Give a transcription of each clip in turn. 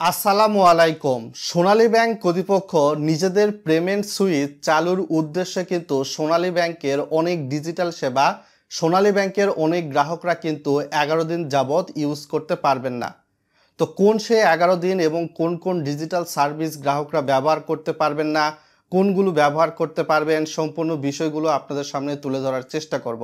আসসালামু আলাইকুম। সোনালী ব্যাংক কর্তৃপক্ষ নিজেদের পেমেন্ট সুইচ চালুর উদ্দেশ্যে কিন্তু সোনালী ব্যাংকের অনেক ডিজিটাল সেবা সোনালী ব্যাংকের অনেক গ্রাহকরা কিন্তু 11 দিন যাবৎ ইউজ করতে পারবেন না। তো কোন সে 11 দিন এবং কোন কোন ডিজিটাল সার্ভিস গ্রাহকরা ব্যবহার করতে পারবেন না, কোনগুলো ব্যবহার করতে পারবেন, সম্পূর্ণ বিষয়গুলো আপনাদের সামনে তুলে ধরার চেষ্টা করব।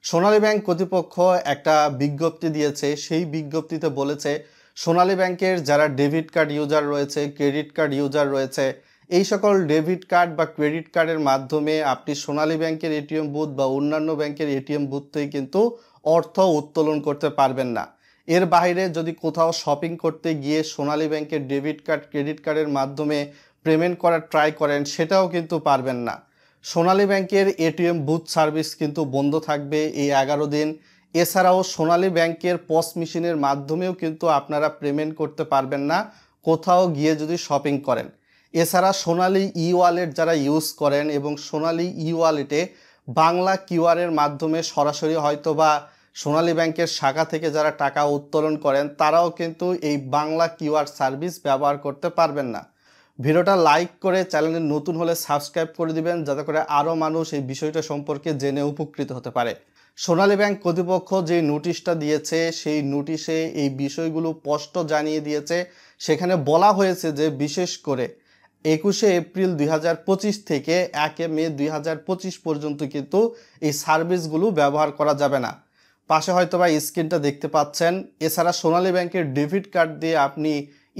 সোনালী ব্যাংক কর্তৃপক্ষ একটা বিজ্ঞপ্তি দিয়েছে। সেই বিজ্ঞপ্তিতে বলেছে সোনালী ব্যাংকের যারা ডেবিট কার্ড ইউজার রয়েছে, ক্রেডিট কার্ড ইউজার রয়েছে, এই সকল ডেবিট কার্ড বা ক্রেডিট কার্ডের মাধ্যমে আপনি সোনালী ব্যাংকের এটিএম বুথ বা অন্যান্য ব্যাংকের এটিএম বুথ থেকে কিন্তু অর্থ উত্তোলন করতে পারবেন না। এর বাইরে যদি কোথাও শপিং করতে গিয়ে সোনালী ব্যাংকের ডেবিট কার্ড ক্রেডিট কার্ডের মাধ্যমে পেমেন্ট করার ট্রাই করেন, সেটাও কিন্তু পারবেন না। সোনালী ব্যাংকের এটিএম বুথ সার্ভিস কিন্তু বন্ধ থাকবে এই 11 দিন। এছাড়াও সোনালী ব্যাংকের পস মেশিনের মাধ্যমেও কিন্তু আপনারা পেমেন্ট করতে পারবেন না কোথাও গিয়ে যদি শপিং করেন। এছাড়া সোনালী ই ওয়ালেট যারা ইউজ করেন এবং সোনালী ই ওয়ালেটে বাংলা কিউআরের মাধ্যমে সরাসরি হয়তোবা সোনালী ব্যাংকের শাখা থেকে যারা টাকা উত্তোলন করেন, তারাও কিন্তু এই বাংলা কিউআর সার্ভিস ব্যবহার করতে পারবেন না। ভিডিওটা লাইক করে চ্যানেলে নতুন হলে সাবস্ক্রাইব করে দিবেন, যাতে করে আরও মানুষ এই বিষয়টা সম্পর্কে জেনে উপকৃত হতে পারে। সোনালী ব্যাংক কর্তৃপক্ষ যে নোটিশটা দিয়েছে, সেই নোটিশে এই বিষয়গুলো স্পষ্ট জানিয়ে দিয়েছে। সেখানে বলা হয়েছে যে বিশেষ করে 21শে এপ্রিল 2025 থেকে 1 মে 2025 পর্যন্ত কিন্তু এই সার্ভিসগুলো ব্যবহার করা যাবে না। পাশে হয়তোবা স্ক্রিনটা দেখতে পাচ্ছেন। এছাড়া সোনালী ব্যাংকের ডেবিট কার্ড দিয়ে আপনি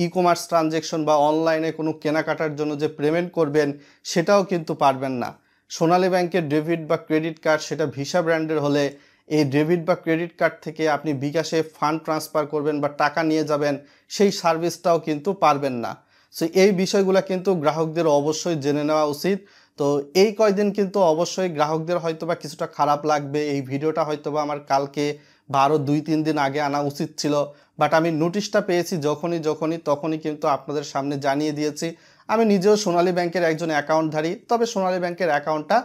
ই কমার্স ট্রানজ্যাকশন বা অনলাইনে কোনো কেনাকাটার জন্য যে পেমেন্ট করবেন, সেটাও কিন্তু পারবেন না। সোনালী ব্যাংকের ডেবিট বা ক্রেডিট কার্ড সেটা ভিসা ব্র্যান্ডের হলে এই ডেবিট বা ক্রেডিট কার্ড থেকে আপনি বিকাশে ফান্ড ট্রান্সফার করবেন বা টাকা নিয়ে যাবেন, সেই সার্ভিসটাও কিন্তু পারবেন না। সো এই বিষয়গুলো কিন্তু গ্রাহকদের অবশ্যই জেনে নেওয়া উচিত। তো এই কয়দিন কিন্তু অবশ্যই গ্রাহকদের হয়তোবা কিছুটা খারাপ লাগবে। এই ভিডিওটা হয়তোবা আমার কালকে বা আরও 2-3 দিন আগে আনা উচিত ছিল, বাট আমি নোটিশটা পেয়েছি তখনই কিন্তু আপনাদের সামনে জানিয়ে দিয়েছি। আমি নিজেও সোনালী ব্যাংকের একজন অ্যাকাউন্টধারী, তবে সোনালী ব্যাংকের অ্যাকাউন্টটা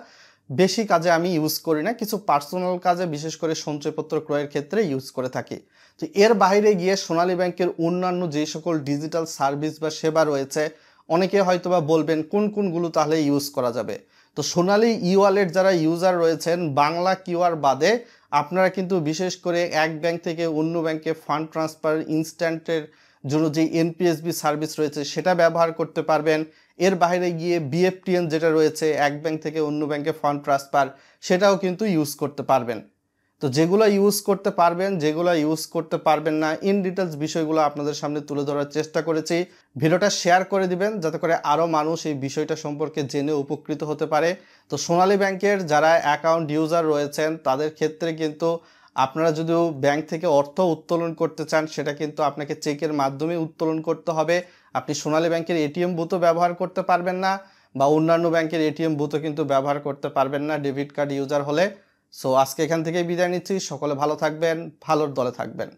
বেশি কাজে আমি ইউজ করি না, কিছু পার্সোনাল কাজে বিশেষ করে সঞ্চয়পত্র ক্রয়ের ক্ষেত্রে ইউজ করে থাকি। তো এর বাইরে গিয়ে সোনালী ব্যাংকের অন্যান্য যে সকল ডিজিটাল সার্ভিস বা সেবা রয়েছে, অনেকে হয়তোবা বলবেন কোনগুলো তাহলে ইউজ করা যাবে। তো সোনালী ই ওয়ালেট যারা ইউজার রয়েছেন, বাংলা কিউআর বাদে আপনারা কিন্তু বিশেষ করে এক ব্যাংক থেকে অন্য ব্যাংকে ফান্ড ট্রান্সফার ইনস্ট্যান্টের জন্য যে এনপিএসবি সার্ভিস রয়েছে সেটা ব্যবহার করতে পারবেন। এর বাইরে গিয়ে বিএফটিএন যেটা রয়েছে, এক ব্যাংক থেকে অন্য ব্যাংকে ফান্ড ট্রান্সফার, সেটাও কিন্তু ইউজ করতে পারবেন। তো যেগুলো ইউজ করতে পারবেন, যেগুলো ইউজ করতে পারবেন না, ইন ডিটেলস বিষয়গুলো আপনাদের সামনে তুলে ধরার চেষ্টা করেছি। ভিডিওটা শেয়ার করে দিবেন, যাতে করে আরও মানুষ এই বিষয়টা সম্পর্কে জেনে উপকৃত হতে পারে। তো সোনালী ব্যাংকের যারা অ্যাকাউন্ট ইউজার রয়েছেন, তাদের ক্ষেত্রে কিন্তু আপনারা যদিও ব্যাংক থেকে অর্থ উত্তোলন করতে চান, সেটা কিন্তু আপনাকে চেকের মাধ্যমে উত্তোলন করতে হবে। আপনি সোনালী ব্যাংকের এটিএম বুথও ব্যবহার করতে পারবেন না, বা অন্যান্য ব্যাংকের এটিএম বুথও কিন্তু ব্যবহার করতে পারবেন না ডেবিট কার্ড ইউজার হলে। সো আজকে এখান থেকেই বিদায় নিচ্ছি। সকলে ভালো থাকবেন, ভালোর দলে থাকবেন।